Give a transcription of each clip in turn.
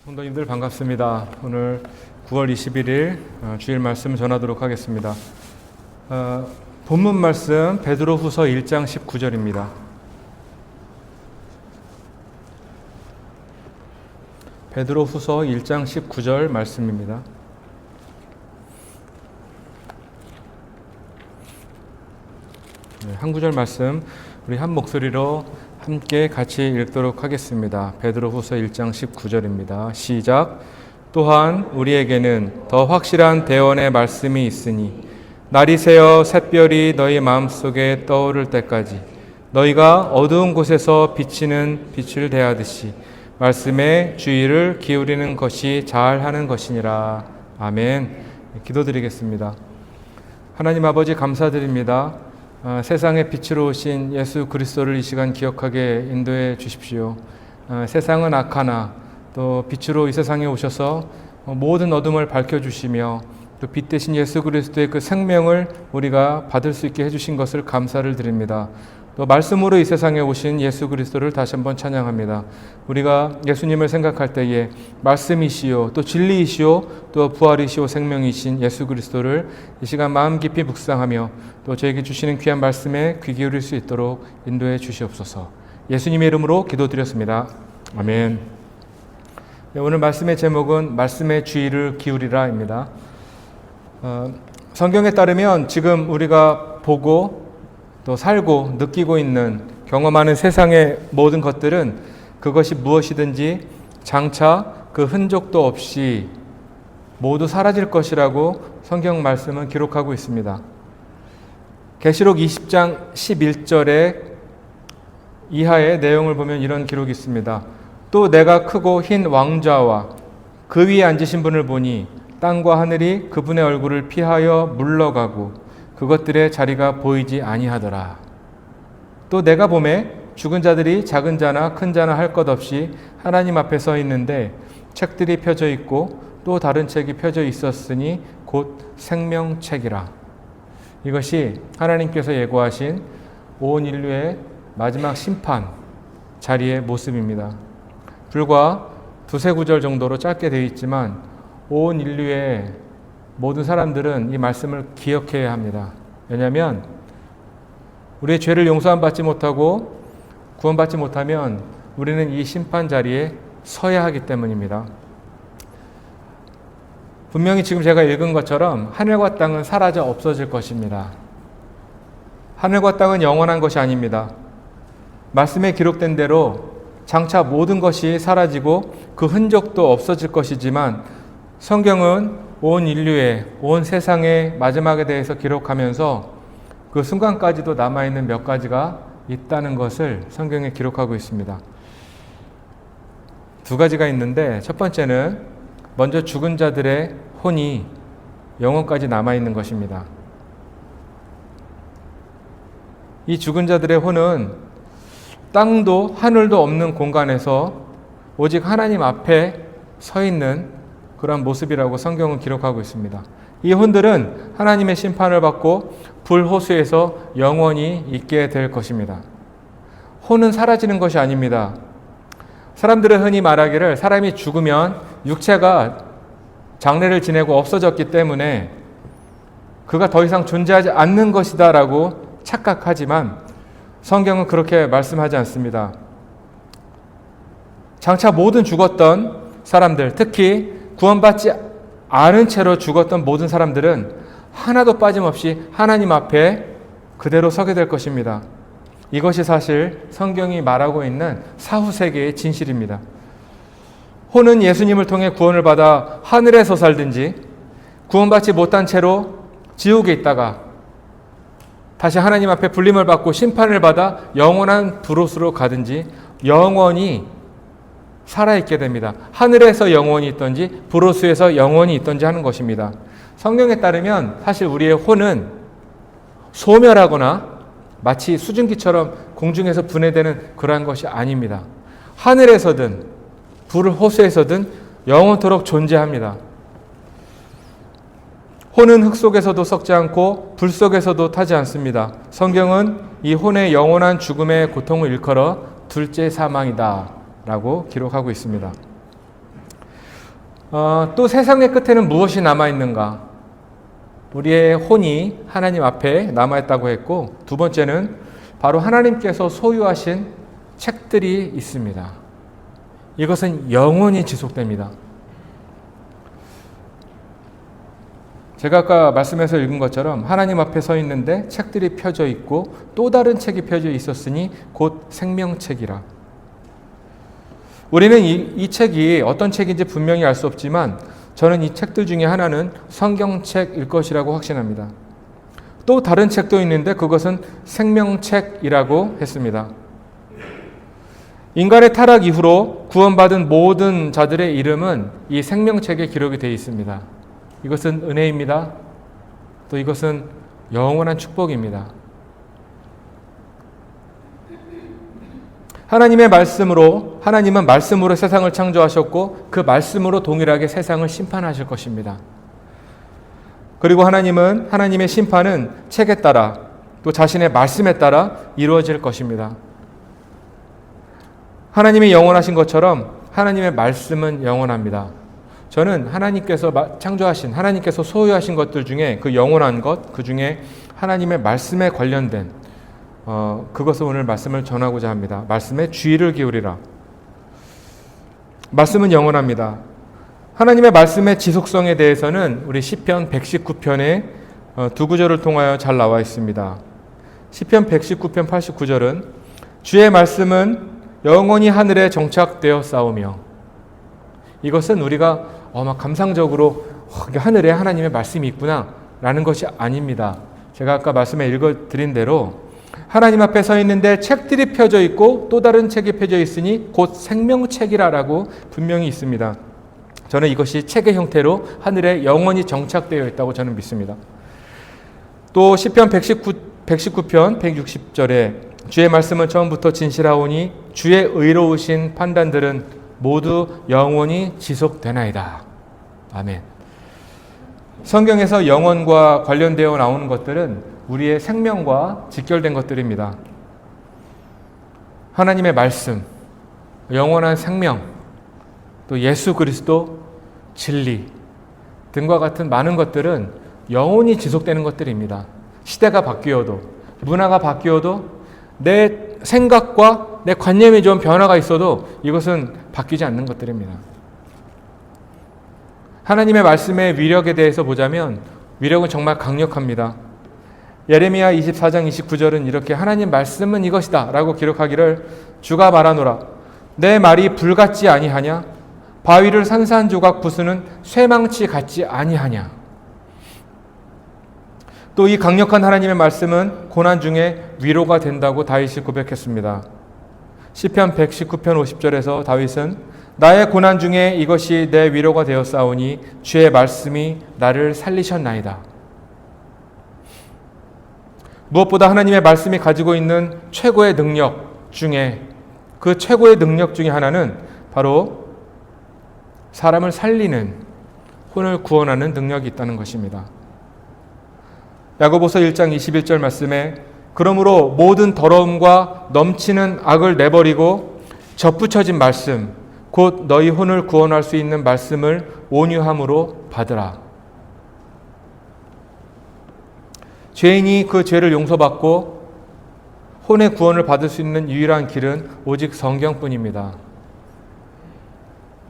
성도님들 반갑습니다. 오늘 9월 21일 주일 말씀 전하도록 하겠습니다. 본문 말씀 베드로후서 1장 19절입니다. 베드로후서 1장 19절 말씀입니다. 한 구절 말씀 우리 한 목소리로 함께 같이 읽도록 하겠습니다. 베드로후서 1장 19절입니다. 시작. 또한 우리에게는 더 확실한 대언의 말씀이 있으니 날이 새어 샛별이 너희 마음속에 떠오를 때까지 너희가 어두운 곳에서 비치는 빛을 대하듯이 말씀에 주의를 기울이는 것이 잘하는 것이니라. 아멘. 기도드리겠습니다. 하나님 아버지 감사드립니다. 세상의 빛으로 오신 예수 그리스도를 이 시간 기억하게 인도해 주십시오. 세상은 악하나 또 빛으로 이 세상에 오셔서 모든 어둠을 밝혀주시며 또 빛 대신 예수 그리스도의 그 생명을 우리가 받을 수 있게 해주신 것을 감사를 드립니다. 또 말씀으로 이 세상에 오신 예수 그리스도를 다시 한번 찬양합니다. 우리가 예수님을 생각할 때에 말씀이시요 또 진리이시요 또 부활이시요 생명이신 예수 그리스도를 이 시간 마음 깊이 묵상하며 또 저에게 주시는 귀한 말씀에 귀 기울일 수 있도록 인도해 주시옵소서. 예수님의 이름으로 기도드렸습니다. 아멘. 네, 오늘 말씀의 제목은 말씀의 주의를 기울이라입니다. 성경에 따르면 지금 우리가 보고 또 살고 느끼고 있는 경험하는 세상의 모든 것들은 그것이 무엇이든지 장차 그 흔적도 없이 모두 사라질 것이라고 성경 말씀은 기록하고 있습니다. 계시록 20장 11절에 이하의 내용을 보면 이런 기록이 있습니다. 또 내가 크고 흰 왕좌와 그 위에 앉으신 분을 보니 땅과 하늘이 그분의 얼굴을 피하여 물러가고 그것들의 자리가 보이지 아니하더라. 또 내가 보매 죽은 자들이 작은 자나 큰 자나 할 것 없이 하나님 앞에 서 있는데 책들이 펴져 있고 또 다른 책이 펴져 있었으니 곧 생명책이라. 이것이 하나님께서 예고하신 온 인류의 마지막 심판 자리의 모습입니다. 불과 두세 구절 정도로 짧게 되어 있지만 온 인류의 모든 사람들은 이 말씀을 기억해야 합니다. 왜냐하면 우리의 죄를 용서함 받지 못하고 구원받지 못하면 우리는 이 심판 자리에 서야 하기 때문입니다. 분명히 지금 제가 읽은 것처럼 하늘과 땅은 사라져 없어질 것입니다. 하늘과 땅은 영원한 것이 아닙니다. 말씀에 기록된 대로 장차 모든 것이 사라지고 그 흔적도 없어질 것이지만 성경은 온 인류의, 온 세상의 마지막에 대해서 기록하면서 그 순간까지도 남아있는 몇 가지가 있다는 것을 성경에 기록하고 있습니다. 두 가지가 있는데 첫 번째는 먼저 죽은 자들의 혼이 영원까지 남아있는 것입니다. 이 죽은 자들의 혼은 땅도 하늘도 없는 공간에서 오직 하나님 앞에 서 있는 그러한 모습이라고 성경은 기록하고 있습니다. 이 혼들은 하나님의 심판을 받고 불호수에서 영원히 있게 될 것입니다. 혼은 사라지는 것이 아닙니다. 사람들은 흔히 말하기를 사람이 죽으면 육체가 장례를 지내고 없어졌기 때문에 그가 더 이상 존재하지 않는 것이다 라고 착각하지만 성경은 그렇게 말씀하지 않습니다. 장차 모든 죽었던 사람들, 특히 구원받지 않은 채로 죽었던 모든 사람들은 하나도 빠짐없이 하나님 앞에 그대로 서게 될 것입니다. 이것이 사실 성경이 말하고 있는 사후세계의 진실입니다. 혼은 예수님을 통해 구원을 받아 하늘에서 살든지 구원받지 못한 채로 지옥에 있다가 다시 하나님 앞에 불림을 받고 심판을 받아 영원한 불옷으로 가든지 영원히 살아있게 됩니다. 하늘에서 영원히 있든지 불호수에서 영원히 있든지 하는 것입니다. 성경에 따르면 사실 우리의 혼은 소멸하거나 마치 수증기처럼 공중에서 분해되는 그러한 것이 아닙니다. 하늘에서든 불호수에서든 영원토록 존재합니다. 혼은 흙 속에서도 썩지 않고 불 속에서도 타지 않습니다. 성경은 이 혼의 영원한 죽음의 고통을 일컬어 둘째 사망이다 라고 기록하고 있습니다. 또 세상의 끝에는 무엇이 남아있는가? 우리의 혼이 하나님 앞에 남아있다고 했고, 두 번째는 바로 하나님께서 소유하신 책들이 있습니다. 이것은 영원히 지속됩니다. 제가 아까 말씀에서 읽은 것처럼 하나님 앞에 서 있는데 책들이 펴져 있고 또 다른 책이 펴져 있었으니 곧 생명책이라. 우리는 이 책이 어떤 책인지 분명히 알 수 없지만 저는 이 책들 중에 하나는 성경책일 것이라고 확신합니다. 또 다른 책도 있는데 그것은 생명책이라고 했습니다. 인간의 타락 이후로 구원받은 모든 자들의 이름은 이 생명책에 기록이 되어 있습니다. 이것은 은혜입니다. 또 이것은 영원한 축복입니다. 하나님은 말씀으로 세상을 창조하셨고 그 말씀으로 동일하게 세상을 심판하실 것입니다. 그리고 하나님의 심판은 책에 따라 또 자신의 말씀에 따라 이루어질 것입니다. 하나님이 영원하신 것처럼 하나님의 말씀은 영원합니다. 저는 하나님께서 창조하신, 하나님께서 소유하신 것들 중에 그 영원한 것, 그 중에 하나님의 말씀에 관련된 그것을 오늘 말씀을 전하고자 합니다. 말씀에 주의를 기울이라. 말씀은 영원합니다. 하나님의 말씀의 지속성에 대해서는 우리 시편 119편의 두 구절을 통하여 잘 나와 있습니다. 시편 119편 89절은 주의 말씀은 영원히 하늘에 정착되어 싸우며, 이것은 우리가 막 감상적으로 하늘에 하나님의 말씀이 있구나 라는 것이 아닙니다. 제가 아까 말씀에 읽어드린 대로 하나님 앞에 서 있는데 책들이 펴져 있고 또 다른 책이 펴져 있으니 곧 생명책이라고 분명히 있습니다. 저는 이것이 책의 형태로 하늘에 영원히 정착되어 있다고 저는 믿습니다. 또 시편 119편 160절에 주의 말씀은 처음부터 진실하오니 주의 의로우신 판단들은 모두 영원히 지속되나이다. 아멘. 성경에서 영원과 관련되어 나오는 것들은 우리의 생명과 직결된 것들입니다. 하나님의 말씀, 영원한 생명, 또 예수 그리스도, 진리 등과 같은 많은 것들은 영원히 지속되는 것들입니다. 시대가 바뀌어도, 문화가 바뀌어도, 내 생각과 내 관념에 좀 변화가 있어도 이것은 바뀌지 않는 것들입니다. 하나님의 말씀의 위력에 대해서 보자면 위력은 정말 강력합니다. 예레미야 24장 29절은 이렇게 하나님 말씀은 이것이다 라고 기록하기를 주가 말하노라. 내 말이 불같지 아니하냐? 바위를 산산조각 부수는 쇠망치 같지 아니하냐? 또 이 강력한 하나님의 말씀은 고난 중에 위로가 된다고 다윗이 고백했습니다. 시편 119편 50절에서 다윗은 나의 고난 중에 이것이 내 위로가 되었사오니 주의 말씀이 나를 살리셨나이다. 무엇보다 하나님의 말씀이 가지고 있는 최고의 능력 중에 그 최고의 능력 중에 하나는 바로 사람을 살리는, 혼을 구원하는 능력이 있다는 것입니다. 야고보서 1장 21절 말씀에 그러므로 모든 더러움과 넘치는 악을 내버리고 접붙여진 말씀 곧 너희 혼을 구원할 수 있는 말씀을 온유함으로 받으라. 죄인이 그 죄를 용서받고 혼의 구원을 받을 수 있는 유일한 길은 오직 성경뿐입니다.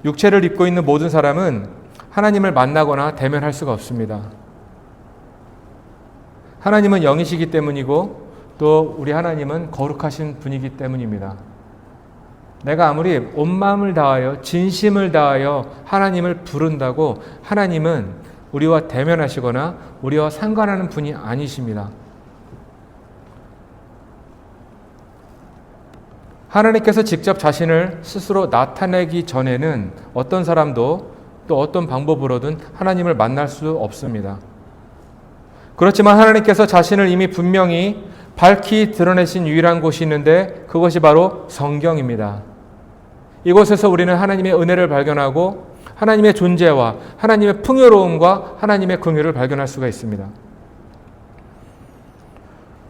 육체를 입고 있는 모든 사람은 하나님을 만나거나 대면할 수가 없습니다. 하나님은 영이시기 때문이고 또 우리 하나님은 거룩하신 분이기 때문입니다. 내가 아무리 온 마음을 다하여 진심을 다하여 하나님을 부른다고 하나님은 우리와 대면하시거나 우리와 상관하는 분이 아니십니다. 하나님께서 직접 자신을 스스로 나타내기 전에는 어떤 사람도 또 어떤 방법으로든 하나님을 만날 수 없습니다. 그렇지만 하나님께서 자신을 이미 분명히 밝히 드러내신 유일한 곳이 있는데 그것이 바로 성경입니다. 이곳에서 우리는 하나님의 은혜를 발견하고 하나님의 존재와 하나님의 풍요로움과 하나님의 긍휼을 발견할 수가 있습니다.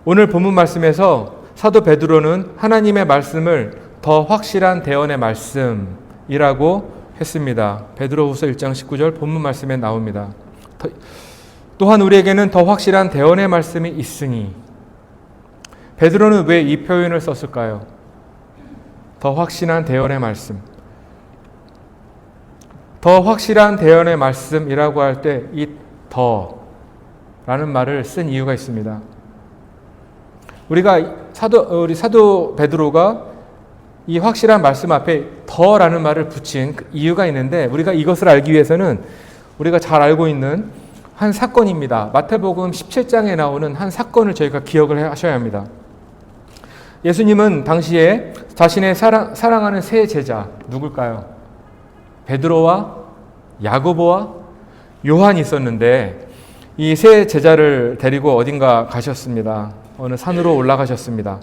오늘 본문 말씀에서 사도 베드로는 하나님의 말씀을 더 확실한 대언의 말씀이라고 했습니다. 베드로후서 1장 19절 본문 말씀에 나옵니다. 또한 우리에게는 더 확실한 대언의 말씀이 있으니. 베드로는 왜 이 표현을 썼을까요? 더 확실한 대언의 말씀. 더 확실한 대언의 말씀이라고 할 때 이 더라는 말을 쓴 이유가 있습니다. 우리 사도 베드로가 이 확실한 말씀 앞에 더라는 말을 붙인 이유가 있는데, 우리가 이것을 알기 위해서는 우리가 잘 알고 있는 한 사건입니다. 마태복음 17장에 나오는 한 사건을 저희가 기억을 하셔야 합니다. 예수님은 당시에 자신의 사랑하는 세 제자, 누굴까요? 베드로와 야고보와 요한이 있었는데, 이 세 제자를 데리고 어딘가 가셨습니다. 어느 산으로 올라가셨습니다.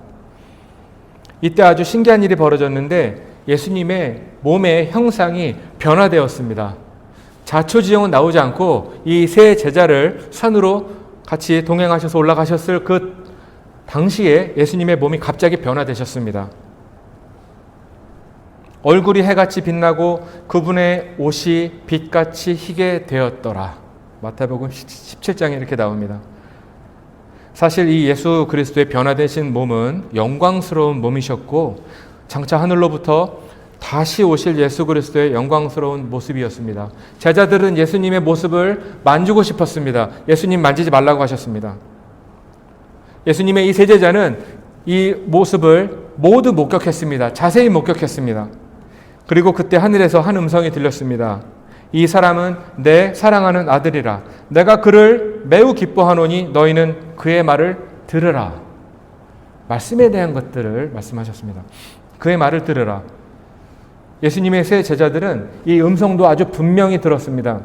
이때 아주 신기한 일이 벌어졌는데, 예수님의 몸의 형상이 변화되었습니다. 자초지종은 나오지 않고 이 세 제자를 산으로 같이 동행하셔서 올라가셨을 그 당시에 예수님의 몸이 갑자기 변화되셨습니다. 얼굴이 해같이 빛나고 그분의 옷이 빛같이 희게 되었더라. 마태복음 17장에 이렇게 나옵니다. 사실 이 예수 그리스도의 변화되신 몸은 영광스러운 몸이셨고, 장차 하늘로부터 다시 오실 예수 그리스도의 영광스러운 모습이었습니다. 제자들은 예수님의 모습을 만지고 싶었습니다. 예수님 만지지 말라고 하셨습니다. 예수님의 이 세 제자는 이 모습을 모두 목격했습니다. 자세히 목격했습니다. 그리고 그때 하늘에서 한 음성이 들렸습니다. 이 사람은 내 사랑하는 아들이라. 내가 그를 매우 기뻐하노니 너희는 그의 말을 들으라. 말씀에 대한 것들을 말씀하셨습니다. 그의 말을 들으라. 예수님의 세 제자들은 이 음성도 아주 분명히 들었습니다.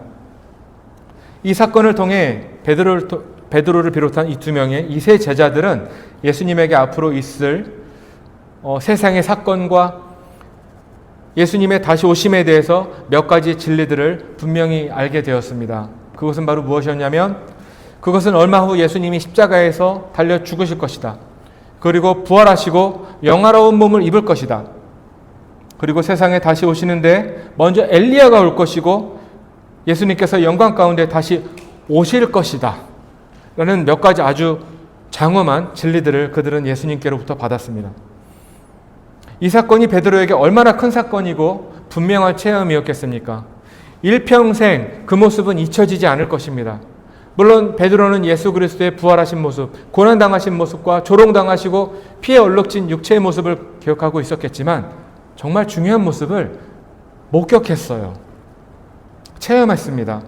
이 사건을 통해 베드로를 비롯한 이 두 명의 이 세 제자들은 예수님에게 앞으로 있을 세상의 사건과 예수님의 다시 오심에 대해서 몇 가지 진리들을 분명히 알게 되었습니다. 그것은 바로 무엇이었냐면, 그것은 얼마 후 예수님이 십자가에서 달려 죽으실 것이다. 그리고 부활하시고 영화로운 몸을 입을 것이다. 그리고 세상에 다시 오시는데 먼저 엘리야가 올 것이고 예수님께서 영광 가운데 다시 오실 것이다. 라는 몇 가지 아주 장엄한 진리들을 그들은 예수님께로부터 받았습니다. 이 사건이 베드로에게 얼마나 큰 사건이고 분명한 체험이었겠습니까? 일평생 그 모습은 잊혀지지 않을 것입니다. 물론 베드로는 예수 그리스도의 부활하신 모습, 고난당하신 모습과 조롱당하시고 피에 얼룩진 육체의 모습을 기억하고 있었겠지만, 정말 중요한 모습을 목격했어요. 체험했습니다.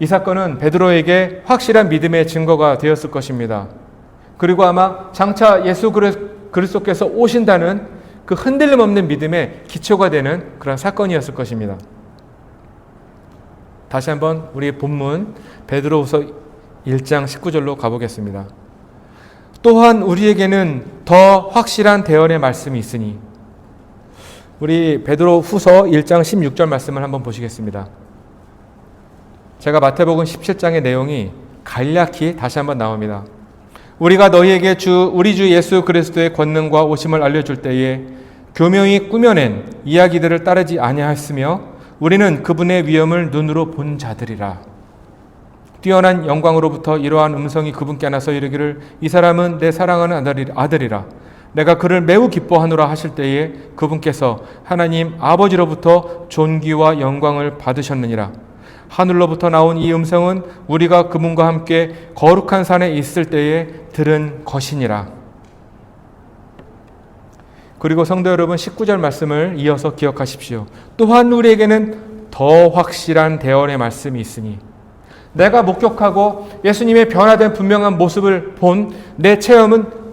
이 사건은 베드로에게 확실한 믿음의 증거가 되었을 것입니다. 그리고 아마 장차 예수 그리스도께서 오신다는 그 흔들림 없는 믿음의 기초가 되는 그런 사건이었을 것입니다. 다시 한번 우리 본문 베드로후서 1장 19절로 가보겠습니다. 또한 우리에게는 더 확실한 대언의 말씀이 있으니. 우리 베드로후서 1장 16절 말씀을 한번 보시겠습니다. 제가 마태복음 17장의 내용이 간략히 다시 한번 나옵니다. 우리가 너희에게 우리 주 예수 그리스도의 권능과 오심을 알려줄 때에 교명이 꾸며낸 이야기들을 따르지 아니하였으며 우리는 그분의 위엄을 눈으로 본 자들이라. 뛰어난 영광으로부터 이러한 음성이 그분께 나서 이르기를 이 사람은 내 사랑하는 아들이라. 내가 그를 매우 기뻐하노라 하실 때에 그분께서 하나님 아버지로부터 존귀와 영광을 받으셨느니라. 하늘로부터 나온 이 음성은 우리가 그분과 함께 거룩한 산에 있을 때에 들은 것이니라. 그리고 성도 여러분, 19절 말씀을 이어서 기억하십시오. 또한 우리에게는 더 확실한 대언의 말씀이 있으니. 내가 목격하고 예수님의 변화된 분명한 모습을 본 내 체험은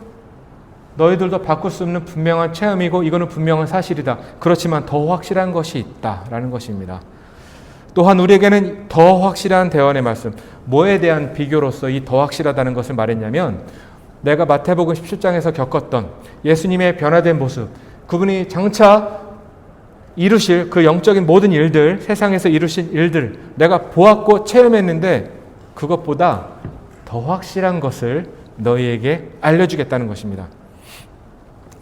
너희들도 바꿀 수 없는 분명한 체험이고 이거는 분명한 사실이다. 그렇지만 더 확실한 것이 있다라는 것입니다. 또한 우리에게는 더 확실한 대언의 말씀. 뭐에 대한 비교로서 이 더 확실하다는 것을 말했냐면, 내가 마태복음 17장에서 겪었던 예수님의 변화된 모습, 그분이 장차 이루실 그 영적인 모든 일들, 세상에서 이루신 일들 내가 보았고 체험했는데 그것보다 더 확실한 것을 너희에게 알려주겠다는 것입니다.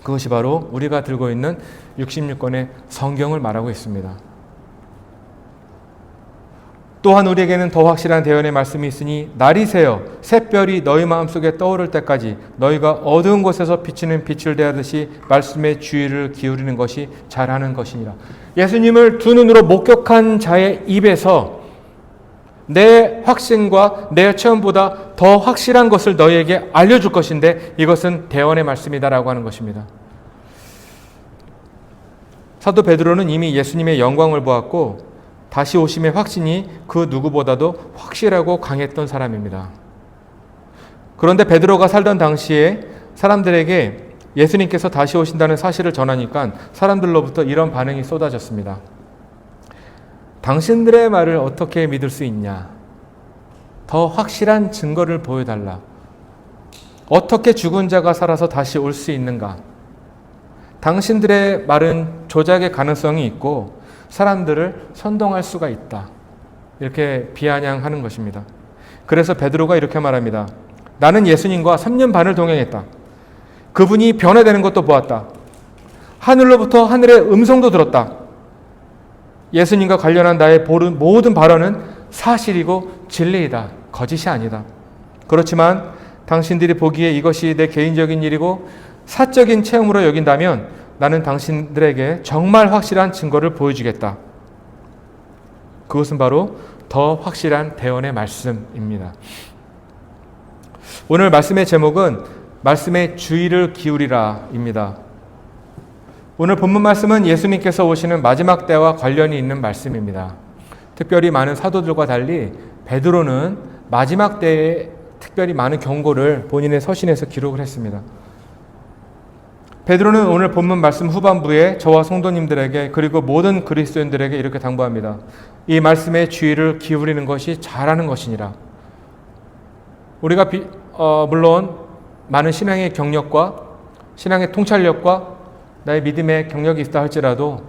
그것이 바로 우리가 들고 있는 66권의 성경을 말하고 있습니다. 또한 우리에게는 더 확실한 대언의 말씀이 있으니 날이 새어 샛별이 너희 마음속에 떠오를 때까지 너희가 어두운 곳에서 비치는 빛을 대하듯이 말씀의 주의를 기울이는 것이 잘하는 것이니라. 예수님을 두 눈으로 목격한 자의 입에서 내 확신과 내 체험보다 더 확실한 것을 너희에게 알려줄 것인데 이것은 대언의 말씀이다라고 하는 것입니다. 사도 베드로는 이미 예수님의 영광을 보았고 다시 오심의 확신이 그 누구보다도 확실하고 강했던 사람입니다. 그런데 베드로가 살던 당시에 사람들에게 예수님께서 다시 오신다는 사실을 전하니까 사람들로부터 이런 반응이 쏟아졌습니다. 당신들의 말을 어떻게 믿을 수 있냐? 더 확실한 증거를 보여달라. 어떻게 죽은 자가 살아서 다시 올 수 있는가? 당신들의 말은 조작의 가능성이 있고 사람들을 선동할 수가 있다. 이렇게 비아냥하는 것입니다. 그래서 베드로가 이렇게 말합니다. 나는 예수님과 3년 반을 동행했다. 그분이 변화되는 것도 보았다. 하늘로부터 하늘의 음성도 들었다. 예수님과 관련한 나의 모든 발언은 사실이고 진리이다. 거짓이 아니다. 그렇지만 당신들이 보기에 이것이 내 개인적인 일이고 사적인 체험으로 여긴다면 나는 당신들에게 정말 확실한 증거를 보여주겠다. 그것은 바로 더 확실한 대언의 말씀입니다. 오늘 말씀의 제목은 말씀의 주의를 기울이라입니다. 오늘 본문 말씀은 예수님께서 오시는 마지막 때와 관련이 있는 말씀입니다. 특별히 많은 사도들과 달리 베드로는 마지막 때에 특별히 많은 경고를 본인의 서신에서 기록을 했습니다. 베드로는 오늘 본문 말씀 후반부에 저와 성도님들에게 그리고 모든 그리스도인들에게 이렇게 당부합니다. 이 말씀의 주의를 기울이는 것이 잘하는 것이니라. 우리가 물론 많은 신앙의 경력과 신앙의 통찰력과 나의 믿음의 경력이 있다 할지라도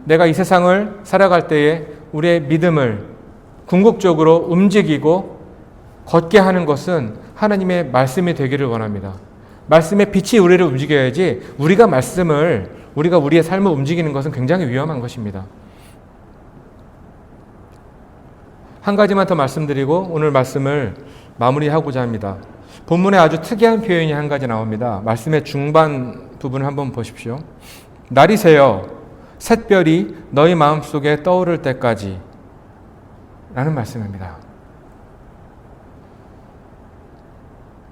내가 이 세상을 살아갈 때에 우리의 믿음을 궁극적으로 움직이고 걷게 하는 것은 하나님의 말씀이 되기를 원합니다. 말씀의 빛이 우리를 움직여야지 우리가 우리의 삶을 움직이는 것은 굉장히 위험한 것입니다. 한 가지만 더 말씀드리고 오늘 말씀을 마무리하고자 합니다. 본문에 아주 특이한 표현이 한 가지 나옵니다. 말씀의 중반 부분을 한번 보십시오. 날이 새어 샛별이 너희 마음속에 떠오를 때까지 라는 말씀입니다.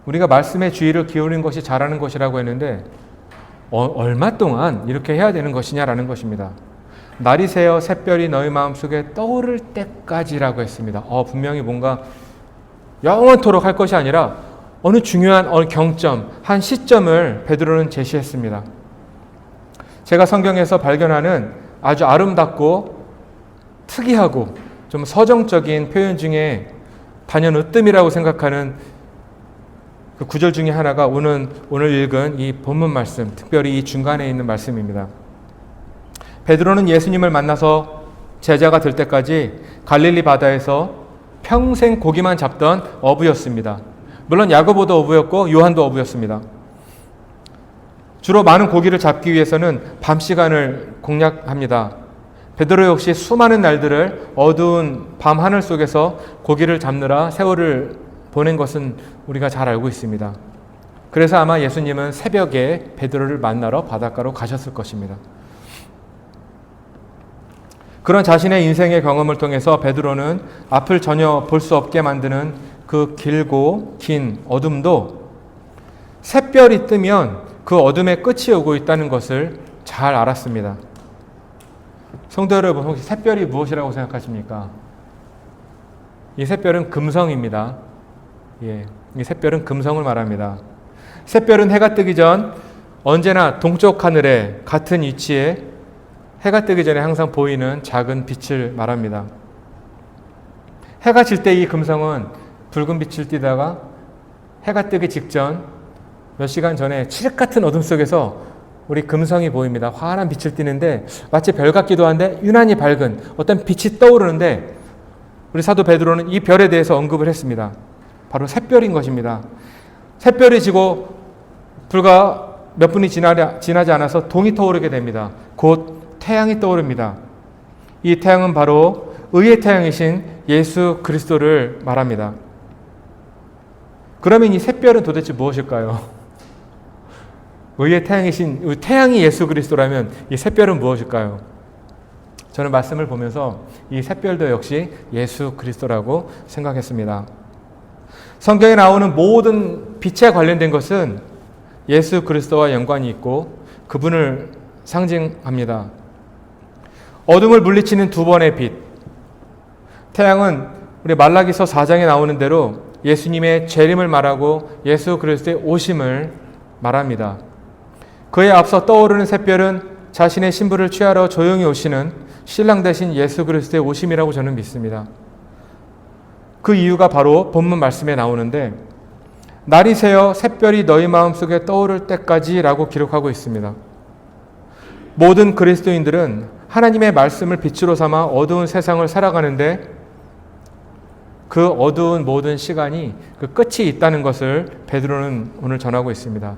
우리가 말씀의 주의를 기울이는 것이 잘하는 것이라고 했는데 얼마 동안 이렇게 해야 되는 것이냐라는 것입니다. 날이 새어 샛별이 너희 마음속에 떠오를 때까지라고 했습니다. 분명히 뭔가 영원토록 할 것이 아니라 어느 중요한 경점, 한 시점을 베드로는 제시했습니다. 제가 성경에서 발견하는 아주 아름답고 특이하고 좀 서정적인 표현 중에 단연 으뜸이라고 생각하는 그 구절 중에 하나가 오늘 읽은 이 본문 말씀, 특별히 이 중간에 있는 말씀입니다. 베드로는 예수님을 만나서 제자가 될 때까지 갈릴리 바다에서 평생 고기만 잡던 어부였습니다. 물론 야고보도 어부였고 요한도 어부였습니다. 주로 많은 고기를 잡기 위해서는 밤 시간을 공략합니다. 베드로 역시 수많은 날들을 어두운 밤 하늘 속에서 고기를 잡느라 세월을 보낸 것은 우리가 잘 알고 있습니다. 그래서 아마 예수님은 새벽에 베드로를 만나러 바닷가로 가셨을 것입니다. 그런 자신의 인생의 경험을 통해서 베드로는 앞을 전혀 볼 수 없게 만드는 그 길고 긴 어둠도 샛별이 뜨면 그 어둠의 끝이 오고 있다는 것을 잘 알았습니다. 성도 여러분, 혹시 샛별이 무엇이라고 생각하십니까? 이 샛별은 금성입니다. 이 샛별은 금성을 말합니다. 샛별은 해가 뜨기 전 언제나 동쪽 하늘에 같은 위치에 해가 뜨기 전에 항상 보이는 작은 빛을 말합니다. 해가 질 때 이 금성은 붉은 빛을 띠다가 해가 뜨기 직전 몇 시간 전에 칠흑 같은 어둠 속에서 우리 금성이 보입니다. 환한 빛을 띠는데 마치 별 같기도 한데 유난히 밝은 어떤 빛이 떠오르는데 우리 사도 베드로는 이 별에 대해서 언급을 했습니다. 바로 샛별인 것입니다. 샛별이 지고 불과 몇 분이 지나지 않아서 동이 떠오르게 됩니다. 곧 태양이 떠오릅니다. 이 태양은 바로 의의 태양이신 예수 그리스도를 말합니다. 그러면 이 샛별은 도대체 무엇일까요? 의의 태양이신 태양이 예수 그리스도라면 이 샛별은 무엇일까요? 저는 말씀을 보면서 이 샛별도 역시 예수 그리스도라고 생각했습니다. 성경에 나오는 모든 빛에 관련된 것은 예수 그리스도와 연관이 있고 그분을 상징합니다. 어둠을 물리치는 두 번의 빛. 태양은 우리 말라기서 4장에 나오는 대로 예수님의 재림을 말하고 예수 그리스도의 오심을 말합니다. 그에 앞서 떠오르는 샛별은 자신의 신부를 취하러 조용히 오시는 신랑 대신 예수 그리스도의 오심이라고 저는 믿습니다. 그 이유가 바로 본문 말씀에 나오는데 날이 새어 샛별이 너희 마음속에 떠오를 때까지 라고 기록하고 있습니다. 모든 그리스도인들은 하나님의 말씀을 빛으로 삼아 어두운 세상을 살아가는데 그 어두운 모든 시간이 그 끝이 있다는 것을 베드로는 오늘 전하고 있습니다.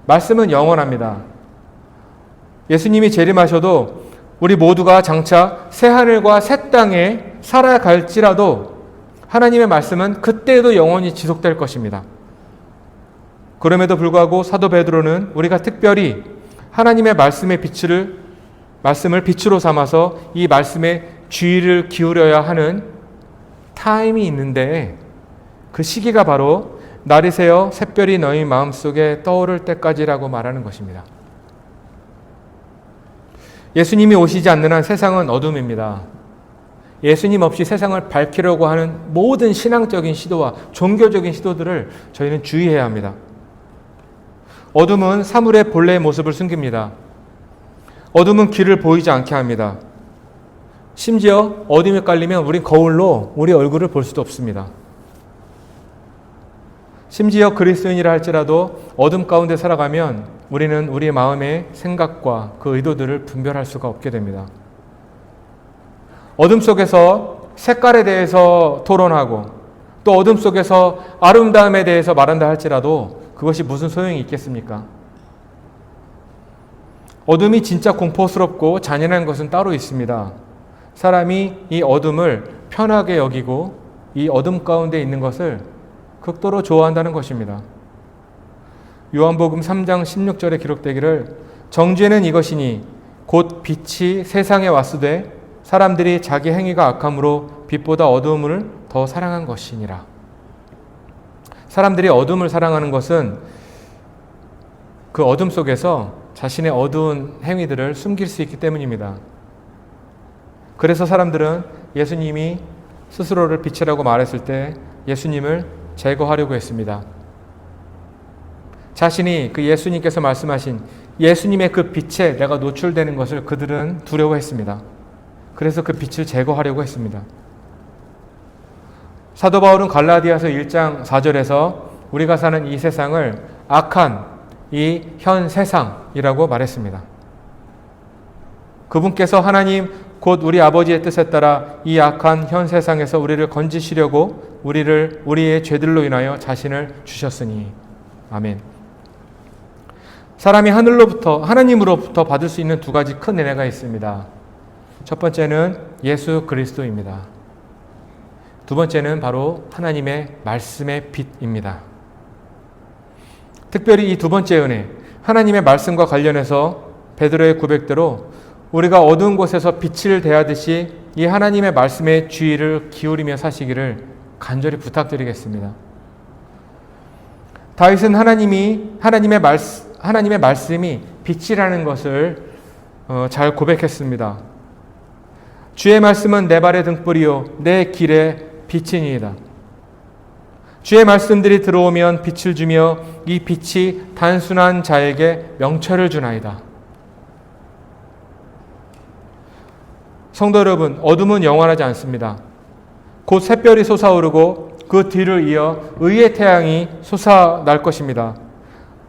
말씀은 영원합니다. 예수님이 재림하셔도 우리 모두가 장차 새하늘과 새 땅에 살아갈지라도 하나님의 말씀은 그때에도 영원히 지속될 것입니다. 그럼에도 불구하고 사도 베드로는 우리가 특별히 하나님의 말씀을 빛으로 삼아서 이 말씀에 주의를 기울여야 하는 타임이 있는데 그 시기가 바로 날이 새어 샛별이 너희 마음속에 떠오를 때까지라고 말하는 것입니다. 예수님이 오시지 않는 한 세상은 어둠입니다. 예수님 없이 세상을 밝히려고 하는 모든 신앙적인 시도와 종교적인 시도들을 저희는 주의해야 합니다. 어둠은 사물의 본래의 모습을 숨깁니다. 어둠은 길을 보이지 않게 합니다. 심지어 어둠에 깔리면 우린 거울로 우리 얼굴을 볼 수도 없습니다. 심지어 그리스도인이라 할지라도 어둠 가운데 살아가면 우리는 우리 마음의 생각과 그 의도들을 분별할 수가 없게 됩니다. 어둠 속에서 색깔에 대해서 토론하고 또 어둠 속에서 아름다움에 대해서 말한다 할지라도 그것이 무슨 소용이 있겠습니까? 어둠이 진짜 공포스럽고 잔인한 것은 따로 있습니다. 사람이 이 어둠을 편하게 여기고 이 어둠 가운데 있는 것을 극도로 좋아한다는 것입니다. 요한복음 3장 16절에 기록되기를 정죄는 이것이니 곧 빛이 세상에 왔으되 사람들이 자기 행위가 악함으로 빛보다 어두움을 더 사랑한 것이니라. 사람들이 어둠을 사랑하는 것은 그 어둠 속에서 자신의 어두운 행위들을 숨길 수 있기 때문입니다. 그래서 사람들은 예수님이 스스로를 빛이라고 말했을 때 예수님을 제거하려고 했습니다. 자신이 그 예수님께서 말씀하신 예수님의 그 빛에 내가 노출되는 것을 그들은 두려워했습니다. 그래서 그 빛을 제거하려고 했습니다. 사도 바울은 갈라디아서 1장 4절에서 우리가 사는 이 세상을 악한 이 현 세상이라고 말했습니다. 그분께서 하나님 곧 우리 아버지의 뜻에 따라 이 악한 현 세상에서 우리를 건지시려고 우리의 죄들로 인하여 자신을 주셨으니. 아멘. 사람이 하나님으로부터 받을 수 있는 두 가지 큰 은혜가 있습니다. 첫 번째는 예수 그리스도입니다. 두 번째는 바로 하나님의 말씀의 빛입니다. 특별히 이 두 번째 은혜, 하나님의 말씀과 관련해서 베드로의 고백대로 우리가 어두운 곳에서 빛을 대하듯이 이 하나님의 말씀에 주의를 기울이며 사시기를 간절히 부탁드리겠습니다. 다윗은 하나님의 말씀이 빛이라는 것을 잘 고백했습니다. 주의 말씀은 내 발의 등불이요 내 길의 빛이니이다. 주의 말씀들이 들어오면 빛을 주며 이 빛이 단순한 자에게 명철을 주나이다. 성도 여러분, 어둠은 영원하지 않습니다. 곧 샛별이 솟아오르고 그 뒤를 이어 의의 태양이 솟아날 것입니다.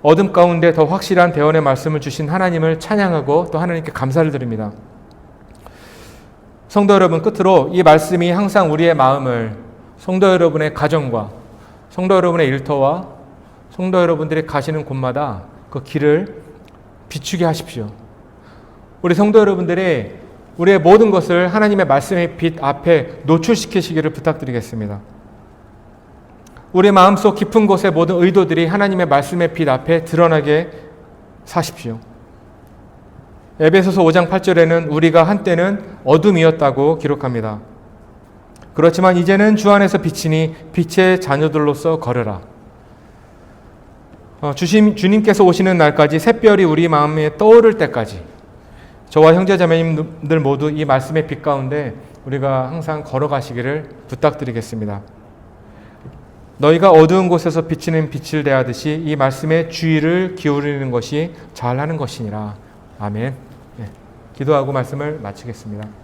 어둠 가운데 더 확실한 대언의 말씀을 주신 하나님을 찬양하고 또 하나님께 감사를 드립니다. 성도 여러분, 끝으로 이 말씀이 항상 우리의 마음을 성도 여러분의 가정과 성도 여러분의 일터와 성도 여러분들이 가시는 곳마다 그 길을 비추게 하십시오. 우리 성도 여러분들이 우리의 모든 것을 하나님의 말씀의 빛 앞에 노출시키시기를 부탁드리겠습니다. 우리 마음속 깊은 곳의 모든 의도들이 하나님의 말씀의 빛 앞에 드러나게 사십시오. 에베소서 5장 8절에는 우리가 한때는 어둠이었다고 기록합니다. 그렇지만 이제는 주 안에서 빛이니 빛의 자녀들로서 걸으라. 주님께서 오시는 날까지 샛별이 우리 마음에 떠오를 때까지 저와 형제자매님들 모두 이 말씀의 빛 가운데 우리가 항상 걸어가시기를 부탁드리겠습니다. 너희가 어두운 곳에서 비치는 빛을 대하듯이 이 말씀에 주의를 기울이는 것이 잘하는 것이니라. 아멘. 네, 기도하고 말씀을 마치겠습니다.